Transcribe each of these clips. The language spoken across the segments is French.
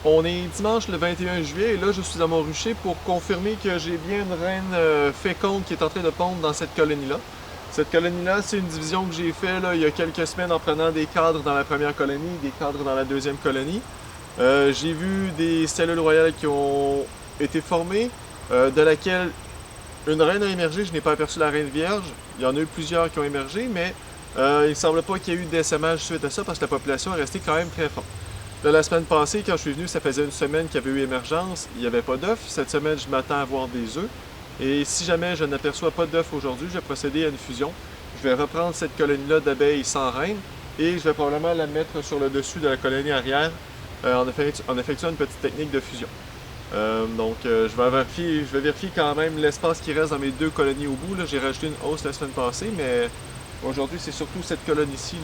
On est dimanche le 21 juillet et là je suis à mon rucher pour confirmer que j'ai bien une reine féconde qui est en train de pondre dans cette colonie-là. Cette colonie-là, c'est une division que j'ai faite il y a quelques semaines en prenant des cadres dans la première colonie, des cadres dans la deuxième colonie. J'ai vu des cellules royales qui ont été formées, de laquelle une reine a émergé. Je n'ai pas aperçu la reine vierge. Il y en a eu plusieurs qui ont émergé, mais il ne semble pas qu'il y ait eu d'essaimage suite à ça parce que la population est restée quand même très forte. Là, la semaine passée, quand je suis venu, ça faisait une semaine qu'il y avait eu émergence. Il n'y avait pas d'œufs. Cette semaine, je m'attends à voir des œufs. Et si jamais je n'aperçois pas d'œufs aujourd'hui, je vais procéder à une fusion. Je vais reprendre cette colonie-là d'abeilles sans reine et je vais probablement la mettre sur le dessus de la colonie arrière en effectuant une petite technique de fusion. Je vais vérifier quand même l'espace qui reste dans mes deux colonies au bout. J'ai rajouté une hausse la semaine passée, mais aujourd'hui, c'est surtout cette colonie-ci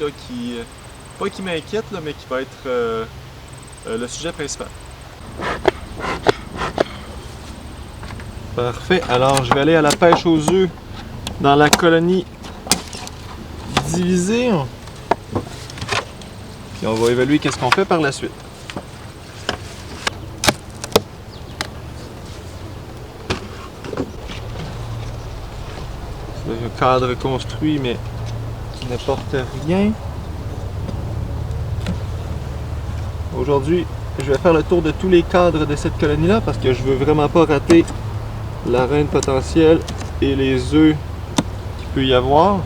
pas qui m'inquiète, mais qui va être le sujet principal. Parfait, alors je vais aller à la pêche aux œufs dans la colonie divisée. Puis on va évaluer qu'est-ce qu'on fait par la suite. C'est un cadre construit mais qui n'apporte rien. Aujourd'hui, je vais faire le tour de tous les cadres de cette colonie-là parce que je veux vraiment pas rater la reine potentielle et les œufs qu'il peut y avoir.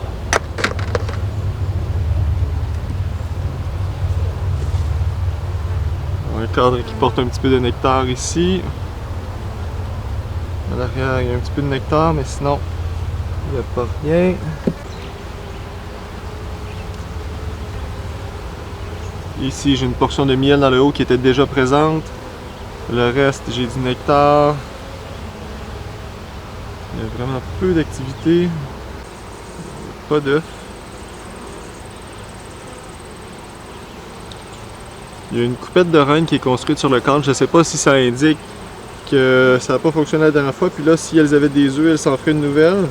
Un cadre qui porte un petit peu de nectar ici. À l'arrière, il y a un petit peu de nectar, mais sinon, il n'y a pas rien. Ici, j'ai une portion de miel dans le haut qui était déjà présente. Le reste, j'ai du nectar. Il y a vraiment peu d'activité. Pas d'œufs. Il y a une coupette de reine qui est construite sur le cadre. Je ne sais pas si ça indique que ça n'a pas fonctionné la dernière fois. Puis là, si elles avaient des œufs, elles s'en feraient une nouvelle.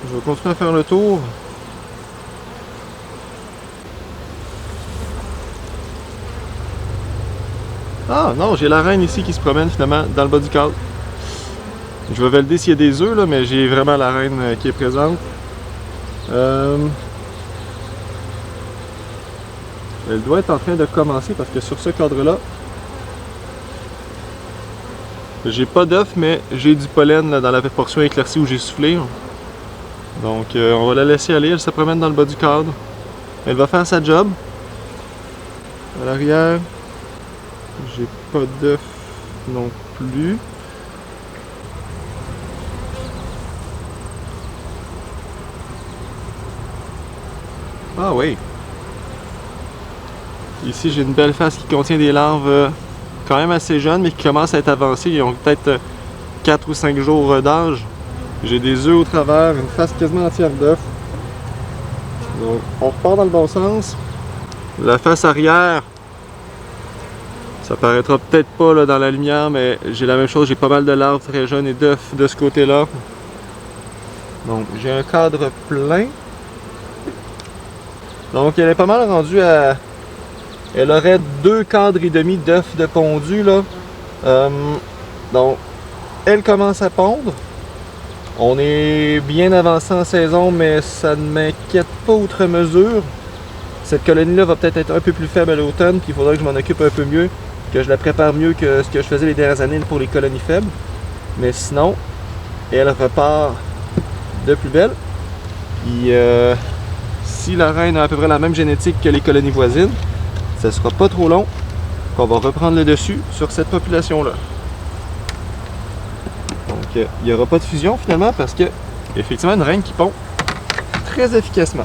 Je vais continuer à faire le tour. Ah non, j'ai la reine ici qui se promène finalement dans le bas du cadre. Je vais valider s'il y a des œufs là, mais j'ai vraiment la reine qui est présente. Elle doit être en train de commencer parce que sur ce cadre-là, j'ai pas d'œufs, mais j'ai du pollen là, dans la portion éclaircie où j'ai soufflé. Donc on va la laisser aller, elle se promène dans le bas du cadre. Elle va faire sa job. À l'arrière, j'ai pas d'œufs non plus. Ah oui. Ici, j'ai une belle face qui contient des larves quand même assez jeunes, mais qui commencent à être avancées. Ils ont peut-être 4 ou 5 jours d'âge. J'ai des œufs au travers, une face quasiment entière d'œufs. Donc, on repart dans le bon sens. La face arrière, ça paraîtra peut-être pas là, dans la lumière, mais j'ai la même chose. J'ai pas mal de larves très jeunes et d'œufs de ce côté-là. Donc, j'ai un cadre plein. Donc, elle est pas mal rendue à... Elle aurait 2 cadres et demi d'œufs de pondu, là. Donc, elle commence à pondre. On est bien avancé en saison, mais ça ne m'inquiète pas outre mesure. Cette colonie-là va peut-être être un peu plus faible à l'automne, puis il faudra que je m'en occupe un peu mieux, que je la prépare mieux que ce que je faisais les dernières années pour les colonies faibles. Mais sinon, elle repart de plus belle. Puis, si la reine a à peu près la même génétique que les colonies voisines, ça sera pas trop long qu'on va reprendre le dessus sur cette population-là. Donc, il n'y aura pas de fusion finalement parce que, effectivement, une reine qui pond très efficacement.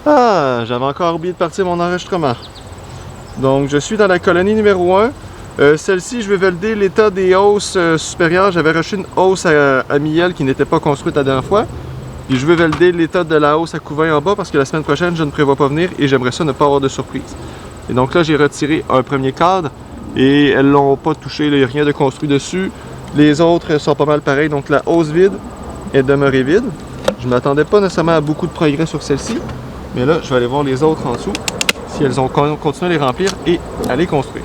Ah, j'avais encore oublié de partir mon enregistrement. Donc, je suis dans la colonie numéro 1. Celle-ci, je vais valider l'état des hausses supérieures. J'avais reçu une hausse à miel qui n'était pas construite la dernière fois. Puis je vais valider l'état de la hausse à couvain en bas parce que la semaine prochaine, je ne prévois pas venir et j'aimerais ça ne pas avoir de surprise. Et donc là, j'ai retiré un premier cadre et elles ne l'ont pas touché. Il n'y a rien de construit dessus. Les autres sont pas mal pareils. Donc la hausse vide est demeurée vide. Je ne m'attendais pas nécessairement à beaucoup de progrès sur celle-ci, mais là, je vais aller voir les autres en dessous, si elles ont continué à les remplir et à les construire.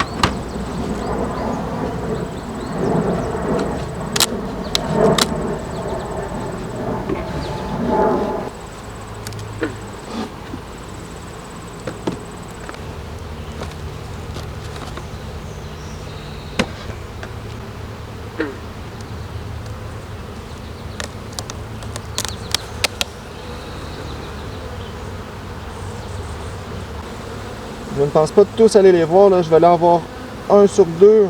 Je ne pense pas tous aller les voir, là. Je vais aller en voir un sur deux,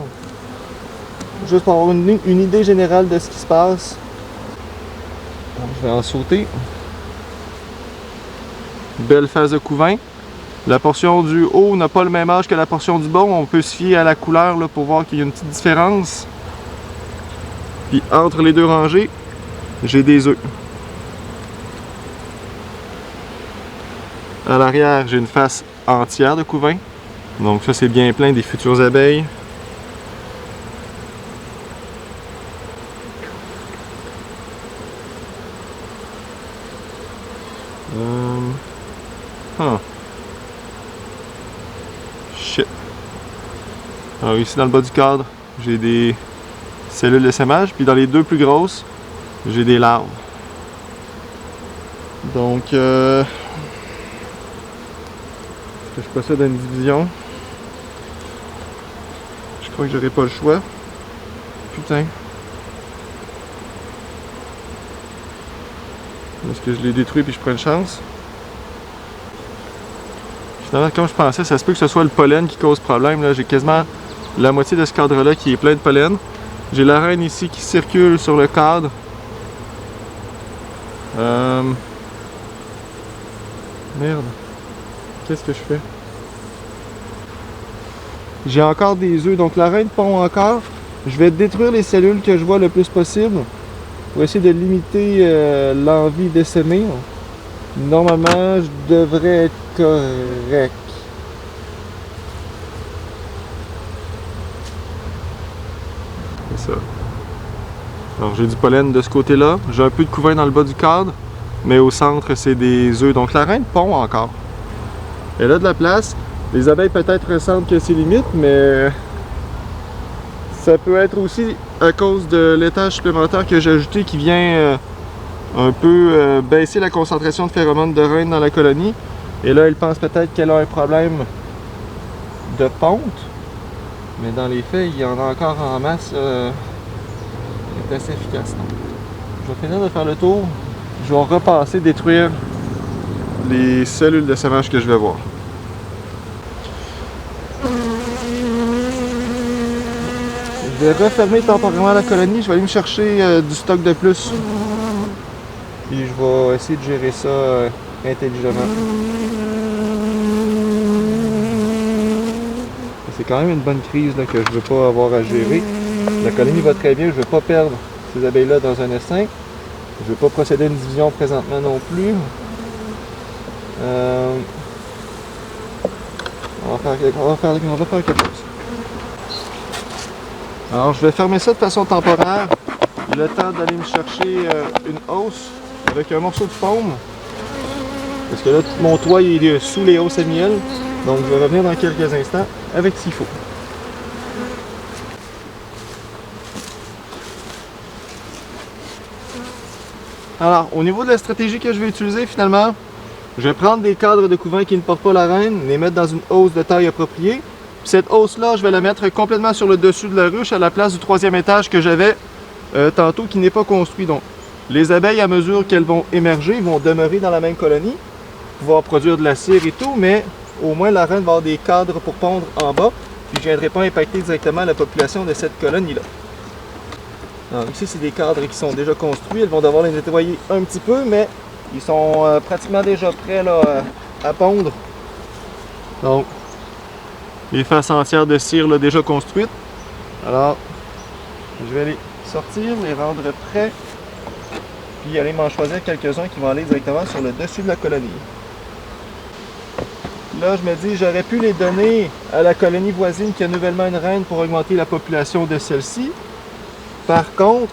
juste pour avoir une idée générale de ce qui se passe. Donc, je vais en sauter. Belle phase de couvain. La portion du haut n'a pas le même âge que la portion du bas. On peut se fier à la couleur là, pour voir qu'il y a une petite différence. Puis entre les deux rangées, j'ai des œufs. À l'arrière, j'ai une face entière de couvain. Donc ça, c'est bien plein des futures abeilles. Shit. Alors ici, dans le bas du cadre, j'ai des cellules d'essaimage. Puis dans les deux plus grosses, j'ai des larves. Donc, je possède une division. Je crois que j'aurai pas le choix. Putain. Est-ce que je l'ai détruit puis je prends une chance? Finalement, comme je pensais, ça se peut que ce soit le pollen qui cause problème. J'ai quasiment la moitié de ce cadre-là qui est plein de pollen. J'ai la reine ici qui circule sur le cadre. Merde. Qu'est-ce que je fais? J'ai encore des œufs, donc la reine pond encore. Je vais détruire les cellules que je vois le plus possible pour essayer de limiter l'envie d'essaimer. Normalement, je devrais être correct. C'est ça. Alors j'ai du pollen de ce côté-là. J'ai un peu de couvain dans le bas du cadre, mais au centre, c'est des œufs. Donc la reine pond encore. Elle a de la place. Les abeilles peut-être ressentent que c'est limite, mais ça peut être aussi à cause de laitage supplémentaire que j'ai ajouté qui vient un peu baisser la concentration de phéromones de reine dans la colonie. Et là, elle pense peut-être qu'elle a un problème de ponte. Mais dans les faits, il y en a encore en masse. C'est assez efficace. Donc, je vais finir de faire le tour. Je vais repasser détruire les cellules d'essaimage que je vais voir. Je vais refermer temporairement la colonie. Je vais aller me chercher du stock de plus. Et je vais essayer de gérer ça intelligemment. C'est quand même une bonne crise là, que je ne veux pas avoir à gérer. La colonie va très bien. Je ne veux pas perdre ces abeilles-là dans un essaim. Je ne veux pas procéder à une division présentement non plus. On va faire quelque chose. Alors, je vais fermer ça de façon temporaire. Le temps d'aller me chercher une hausse avec un morceau de paume. Parce que là, mon toit il est sous les hausses à miel. Donc, je vais revenir dans quelques instants avec ce qu'il faut. Alors, au niveau de la stratégie que je vais utiliser, finalement, je vais prendre des cadres de couvain qui ne portent pas la reine, les mettre dans une hausse de taille appropriée. Puis cette hausse-là, je vais la mettre complètement sur le dessus de la ruche à la place du troisième étage que j'avais tantôt qui n'est pas construit. Donc, les abeilles, à mesure qu'elles vont émerger, vont demeurer dans la même colonie, pouvoir produire de la cire et tout, mais au moins la reine va avoir des cadres pour pondre en bas, puis je ne viendrai pas impacter directement la population de cette colonie-là. Alors ici, c'est des cadres qui sont déjà construits. Elles vont devoir les nettoyer un petit peu, mais ils sont pratiquement déjà prêts là, à pondre. Donc, les faces entières de cire là, déjà construites. Alors, je vais les sortir, les rendre prêts, puis aller m'en choisir quelques-uns qui vont aller directement sur le dessus de la colonie. Là, je me dis, j'aurais pu les donner à la colonie voisine qui a nouvellement une reine pour augmenter la population de celle-ci. Par contre,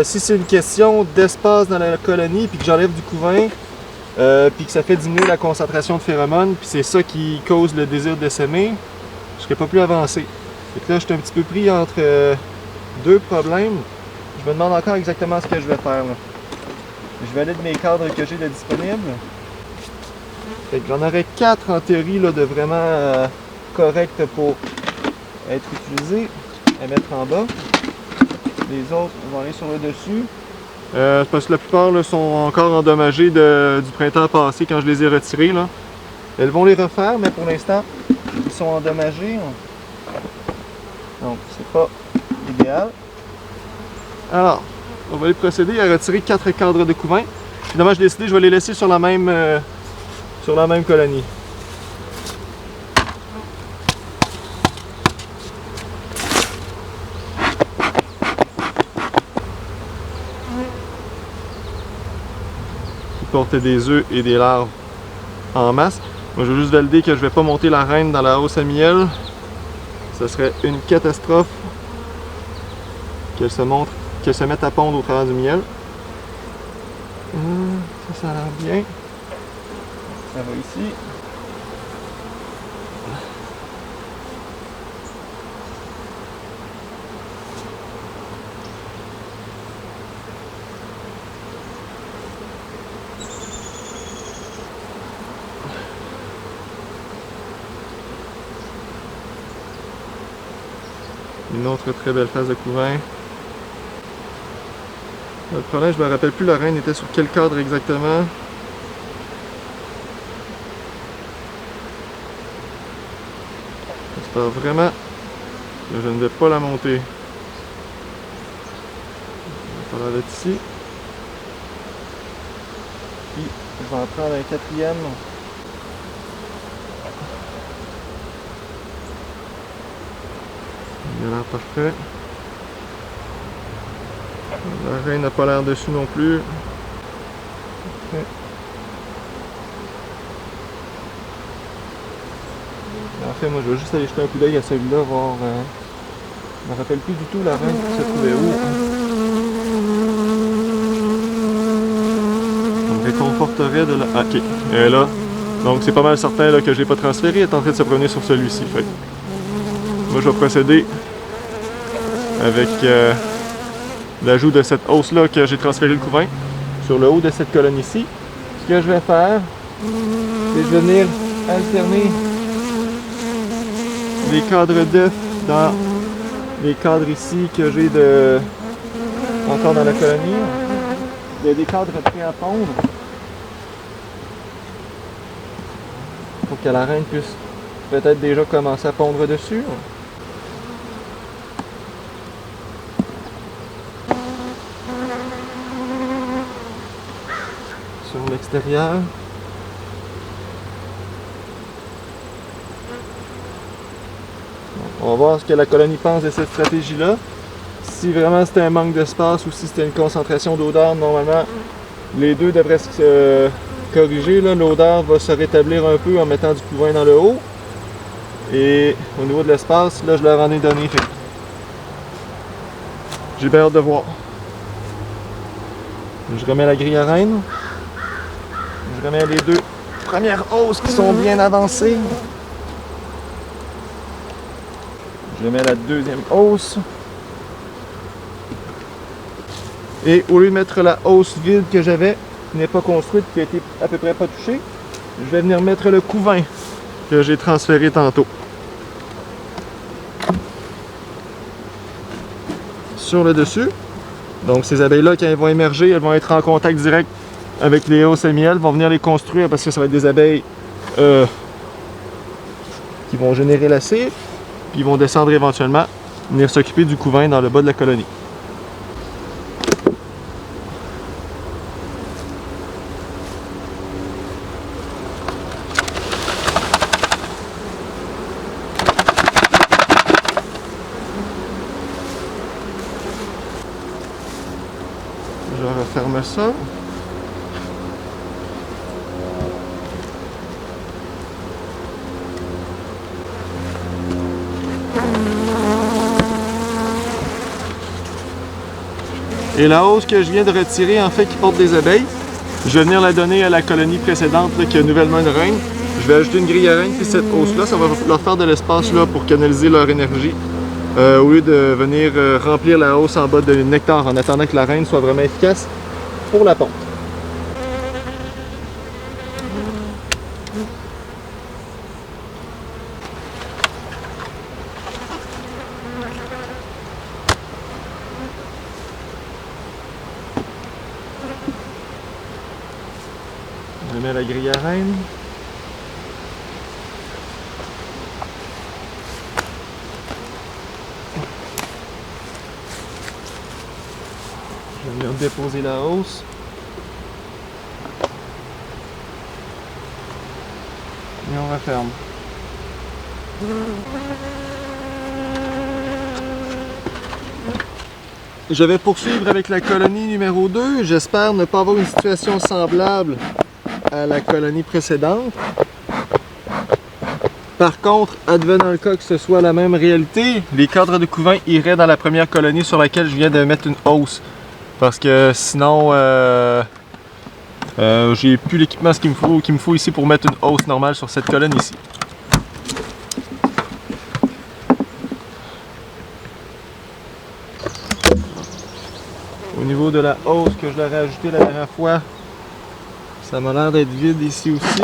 Si c'est une question d'espace dans la colonie, puis que j'enlève du couvain, puis que ça fait diminuer la concentration de phéromones, puis c'est ça qui cause le désir de s'aimer, je serais pas plus avancé. Fait que là, je suis un petit peu pris entre deux problèmes. Je me demande encore exactement ce que je vais faire, là. Je vais aller de mes cadres que j'ai de disponibles. Fait que j'en aurais 4 en théorie là, de vraiment corrects pour être utilisés à mettre en bas. Les autres vont aller sur le dessus. Parce que la plupart là, sont encore endommagés du printemps passé quand je les ai retirés. Là. Elles vont les refaire, mais pour l'instant, ils sont endommagés. Donc, c'est pas idéal. Alors, on va aller procéder à retirer 4 cadres de couvain. Finalement, j'ai décidé que je vais les laisser sur la même colonie. Qui portent des œufs et des larves en masse. Moi, je veux juste valider que je ne vais pas monter la reine dans la hausse à miel. Ce serait une catastrophe qu'elle se mette à pondre au travers du miel. Ça a l'air bien. Ça va ici. Une autre très belle phase de couvain. Le problème, je me rappelle plus la reine était sur quel cadre exactement. J'espère vraiment que je ne vais pas la monter. On va être ici. Puis je vais en prendre un quatrième. Il a l'air parfait. La reine n'a pas l'air dessus non plus. Okay. En fait, moi je vais juste aller jeter un coup d'œil à celui-là, voir. Je me rappelle plus du tout la reine qui se trouvait où. Ça me réconforterait de la. Ah, ok, elle est là. Donc c'est pas mal certain là, que je l'ai pas transféré, elle est en train de se promener sur celui-ci. Fait. Moi je vais procéder avec l'ajout de cette hausse-là que j'ai transféré le couvain sur le haut de cette colonne-ci. Ce que je vais faire, c'est que je vais venir alterner les cadres d'œufs dans les cadres ici que j'ai encore dans la colonie. Il y a des cadres prêts à pondre pour que la reine puisse peut-être déjà commencer à pondre dessus. Sur l'extérieur. On va voir ce que la colonie pense de cette stratégie-là. Si vraiment c'était un manque d'espace ou si c'était une concentration d'odeur, normalement, les deux devraient se corriger. L'odeur va se rétablir un peu en mettant du couvain dans le haut. Et au niveau de l'espace, là, je leur en ai donné. J'ai bien hâte de voir. Je remets la grille à reine. Je remets les deux premières hausses qui sont bien avancées. Je mets la deuxième hausse. Et au lieu de mettre la hausse vide que j'avais, qui n'est pas construite, qui a été à peu près pas touchée, je vais venir mettre le couvain que j'ai transféré tantôt. Sur le dessus. Donc ces abeilles-là, quand elles vont émerger, elles vont être en contact direct avec les hausses à miel, vont venir les construire parce que ça va être des abeilles qui vont générer la cire, puis ils vont descendre éventuellement, venir s'occuper du couvain dans le bas de la colonie. Je referme ça. Et la hausse que je viens de retirer, en fait, qui porte des abeilles, je vais venir la donner à la colonie précédente là, qui a nouvellement une reine. Je vais ajouter une grille à reine, puis cette hausse-là, ça va leur faire de l'espace là pour canaliser leur énergie. Au lieu de venir remplir la hausse en bas de nectar en attendant que la reine soit vraiment efficace pour la ponte. Je mets la grille à reine. Je vais venir déposer la hausse. Et on referme. Je vais poursuivre avec la colonie numéro 2. J'espère ne pas avoir une situation semblable à la colonie précédente. Par contre, advenant le cas que ce soit la même réalité, les cadres de couvain iraient dans la première colonie sur laquelle je viens de mettre une hausse. Parce que sinon, j'ai plus l'équipement qu'il me faut ici pour mettre une hausse normale sur cette colonne ici. Au niveau de la hausse que je leur ai ajoutée la dernière fois, ça m'a l'air d'être vide ici aussi.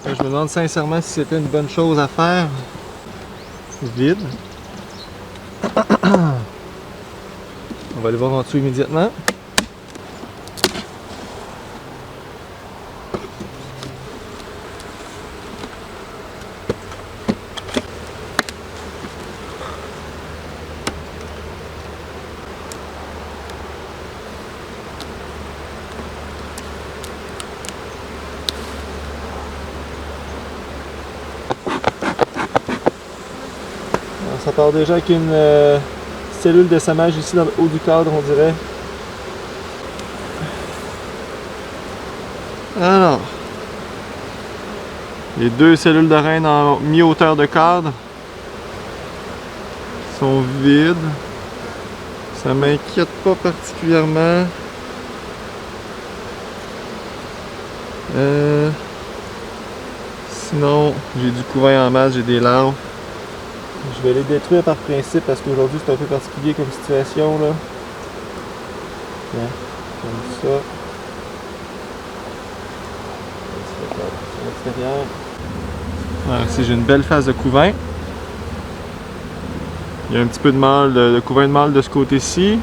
Je me demande sincèrement si c'était une bonne chose à faire. Vide. On va aller voir en dessous immédiatement. Ça part déjà avec une cellule d'essaimage ici dans le haut du cadre, on dirait. Alors, les deux cellules de reine en mi-hauteur de cadre sont vides. Ça m'inquiète pas particulièrement. Sinon, j'ai du couvain en masse, j'ai des larves. Je vais les détruire par principe parce qu'aujourd'hui c'est un peu particulier comme situation là. Tiens, comme ça. Sur l'extérieur. Alors ici j'ai une belle face de couvain. Il y a un petit peu de mâle, de couvain de mâle de ce côté-ci.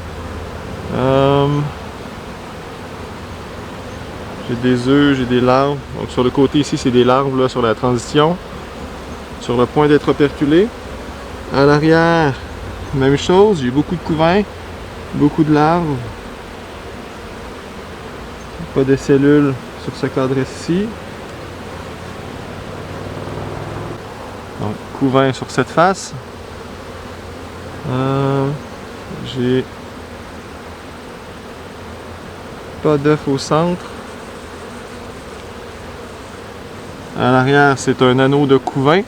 J'ai des œufs, j'ai des larves. Donc sur le côté ici c'est des larves là, sur la transition. Sur le point d'être operculé. À l'arrière, même chose, j'ai beaucoup de couvains, beaucoup de larves. Pas de cellules sur ce cadre-ci. Donc, couvain sur cette face. J'ai pas d'œuf au centre. À l'arrière, c'est un anneau de couvain.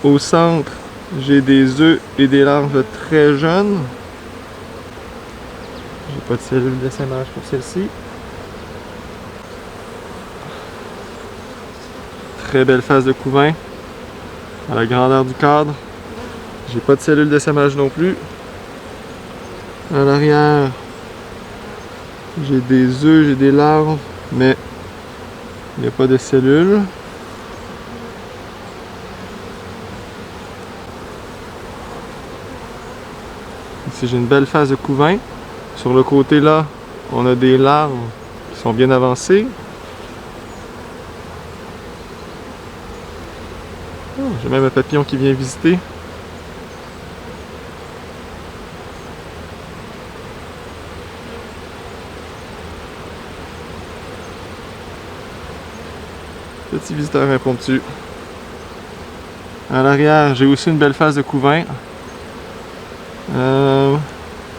Au centre, j'ai des œufs et des larves très jeunes. J'ai pas de cellule d'essaimage pour celle-ci. Très belle face de couvain à la grandeur du cadre. J'ai pas de cellule d'essaimage non plus. À l'arrière, j'ai des œufs, j'ai des larves, mais il n'y a pas de cellules. Ici, j'ai une belle face de couvain. Sur le côté là, on a des larves qui sont bien avancées. Oh, j'ai même un papillon qui vient visiter. Petit visiteur impromptu. À l'arrière, j'ai aussi une belle face de couvain.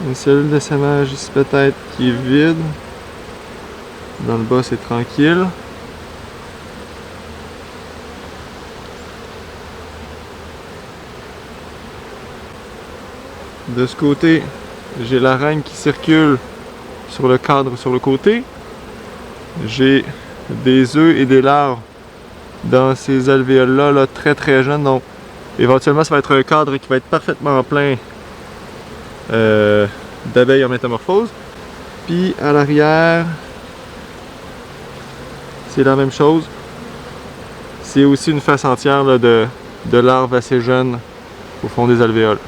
Une cellule d'essaimage ici peut-être qui est vide. Dans le bas, c'est tranquille. De ce côté, j'ai la reine qui circule sur le cadre sur le côté. J'ai des œufs et des larves dans ces alvéoles-là, là, très très jeunes. Donc, éventuellement, ça va être un cadre qui va être parfaitement plein d'abeilles en métamorphose. Puis à l'arrière, c'est la même chose. C'est aussi une face entière là, de larves assez jeunes au fond des alvéoles.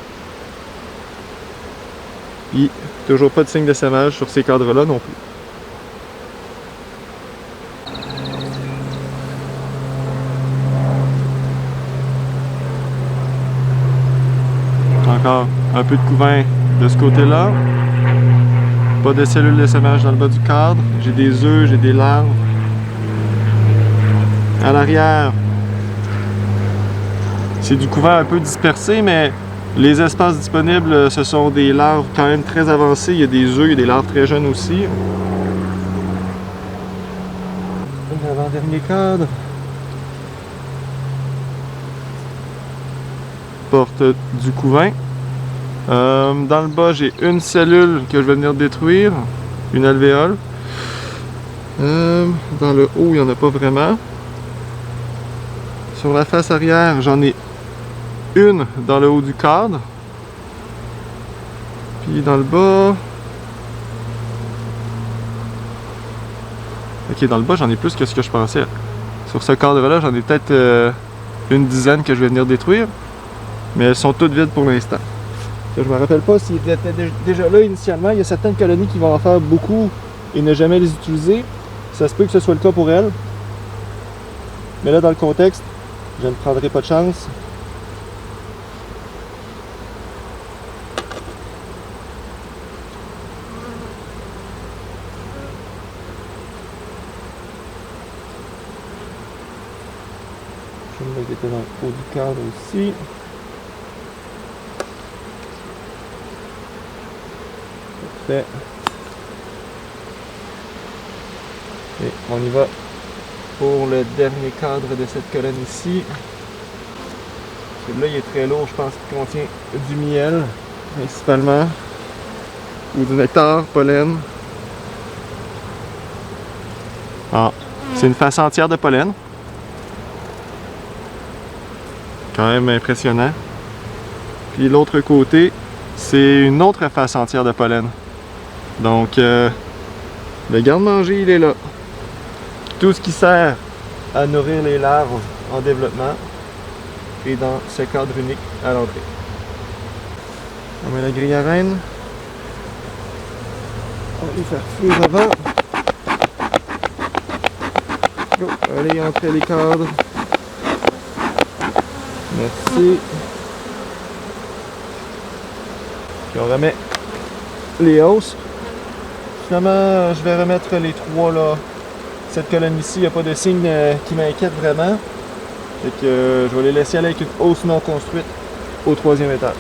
Puis, toujours pas de signe d'essaimage sur ces cadres-là non plus. Encore un peu de couvain de ce côté-là. Pas de cellules d'essaimage dans le bas du cadre. J'ai des œufs, j'ai des larves. À l'arrière, c'est du couvain un peu dispersé, mais les espaces disponibles, ce sont des larves quand même très avancées. Il y a des œufs, il y a des larves très jeunes aussi. L'avant-dernier cadre. Porte du couvain. Dans le bas, j'ai une cellule que je vais venir détruire, une alvéole. Dans le haut, il n'y en a pas vraiment. Sur la face arrière, j'en ai une dans le haut du cadre. Puis dans le bas... Ok, dans le bas, j'en ai plus que ce que je pensais. Sur ce cadre-là, j'en ai peut-être une dizaine que je vais venir détruire. Mais elles sont toutes vides pour l'instant. Je me rappelle pas s'ils étaient déjà là initialement. Il y a certaines colonies qui vont en faire beaucoup et ne jamais les utiliser. Ça se peut que ce soit le cas pour elles. Mais là, dans le contexte, je ne prendrai pas de chance. Je vais me mettre dans le haut du cadre aussi. Parfait. Et on y va pour le dernier cadre de cette colonne ici. Celui-là, il est très lourd, je pense qu'il contient du miel, principalement, ou du nectar, pollen. Ah, c'est une face entière de pollen. Quand même impressionnant. Puis l'autre côté, c'est une autre face entière de pollen. Donc, le garde-manger, il est là. Tout ce qui sert à nourrir les larves en développement est dans ce cadre unique à l'entrée. On met la grille à reine. On va les faire fuir avant. Go. Allez, entrez les cadres. Merci. Puis on remet les hausses. Finalement, je vais remettre les trois là. Cette colonne ici, il n'y a pas de signe qui m'inquiète vraiment. Fait que je vais les laisser aller avec une hausse non construite au 3e étage.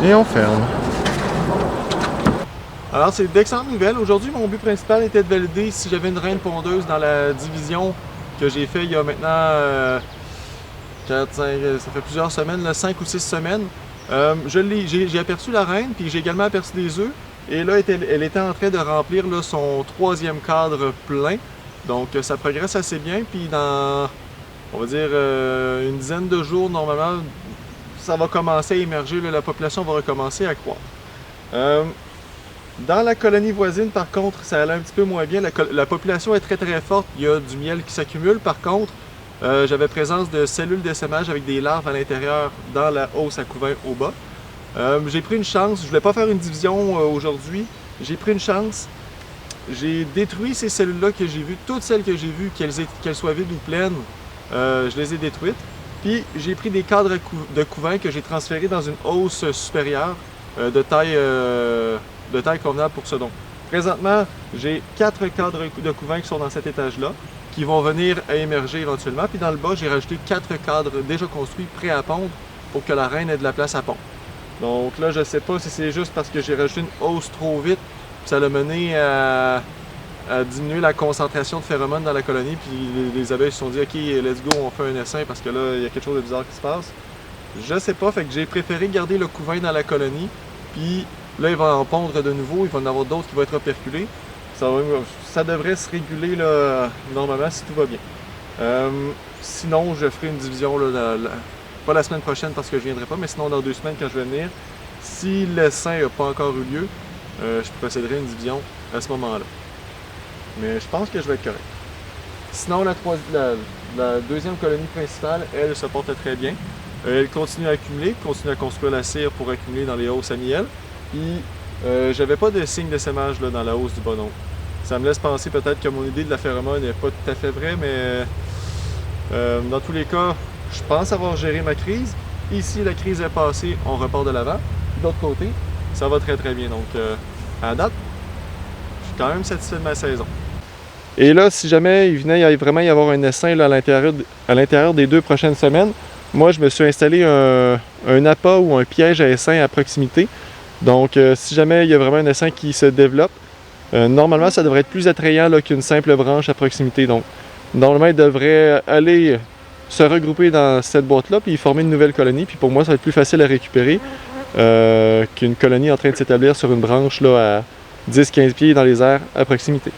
Et on ferme. Alors, c'est d'excellentes nouvelles. Aujourd'hui, mon but principal était de valider si j'avais une reine pondeuse dans la division que j'ai fait il y a maintenant 4, 5, ça fait plusieurs semaines, là, 5 ou 6 semaines. J'ai aperçu la reine, puis j'ai également aperçu des œufs. Et là, elle était en train de remplir là, son 3e cadre plein. Donc, ça progresse assez bien. Puis dans, on va dire, une dizaine de jours, normalement, ça va commencer à émerger. Là, la population va recommencer à croître. Dans la colonie voisine, par contre, ça allait un petit peu moins bien. La population est très très forte. Il y a du miel qui s'accumule. Par contre, j'avais présence de cellules d'essaimage avec des larves à l'intérieur dans la hausse à couvain au bas. J'ai pris une chance. Je voulais pas faire une division aujourd'hui. J'ai pris une chance. J'ai détruit ces cellules-là que j'ai vues. Toutes celles que j'ai vues, qu'elles soient vides ou pleines, je les ai détruites. Puis j'ai pris des cadres de couvain que j'ai transférés dans une hausse supérieure de taille convenable pour ce don. Présentement, j'ai 4 cadres de couvain qui sont dans cet étage-là, qui vont venir à émerger éventuellement. Puis dans le bas, j'ai rajouté 4 cadres déjà construits, prêts à pondre, pour que la reine ait de la place à pondre. Donc là, je sais pas si c'est juste parce que j'ai rajouté une hausse trop vite, puis ça l'a mené à diminuer la concentration de phéromones dans la colonie, puis les abeilles se sont dit « Ok, let's go, on fait un essaim parce que là, il y a quelque chose de bizarre qui se passe. » Je sais pas, fait que j'ai préféré garder le couvain dans la colonie, puis là, il va en pondre de nouveau, il va y en avoir d'autres qui vont être operculés. Ça devrait se réguler là, normalement si tout va bien. Sinon, je ferai une division, là, pas la semaine prochaine parce que je viendrai pas, mais sinon dans 2 semaines quand je vais venir, si l'essaim n'a pas encore eu lieu, je procéderai à une division à ce moment-là. Mais je pense que je vais être correct. Sinon, la deuxième colonie principale, elle se porte très bien. Elle continue à accumuler, continue à construire la cire pour accumuler dans les hausses à miel. Puis, j'avais pas de signe d'essaimage là, dans la hausse du bonhomme. Ça me laisse penser peut-être que mon idée de la phéromone n'est pas tout à fait vraie, mais dans tous les cas, je pense avoir géré ma crise. Ici, la crise est passée, on repart de l'avant. De l'autre côté, ça va très très bien. Donc, à date, je suis quand même satisfait de ma saison. Et là, si jamais il venait vraiment y avoir un essaim là, à l'intérieur des 2 prochaines semaines, moi, je me suis installé un appât ou un piège à essaim à proximité. Donc, si jamais il y a vraiment un essaim qui se développe, normalement, ça devrait être plus attrayant qu'une simple branche à proximité. Donc, normalement, il devrait aller se regrouper dans cette boîte-là, puis former une nouvelle colonie. Puis pour moi, ça va être plus facile à récupérer qu'une colonie en train de s'établir sur une branche là, à 10-15 pieds dans les airs à proximité.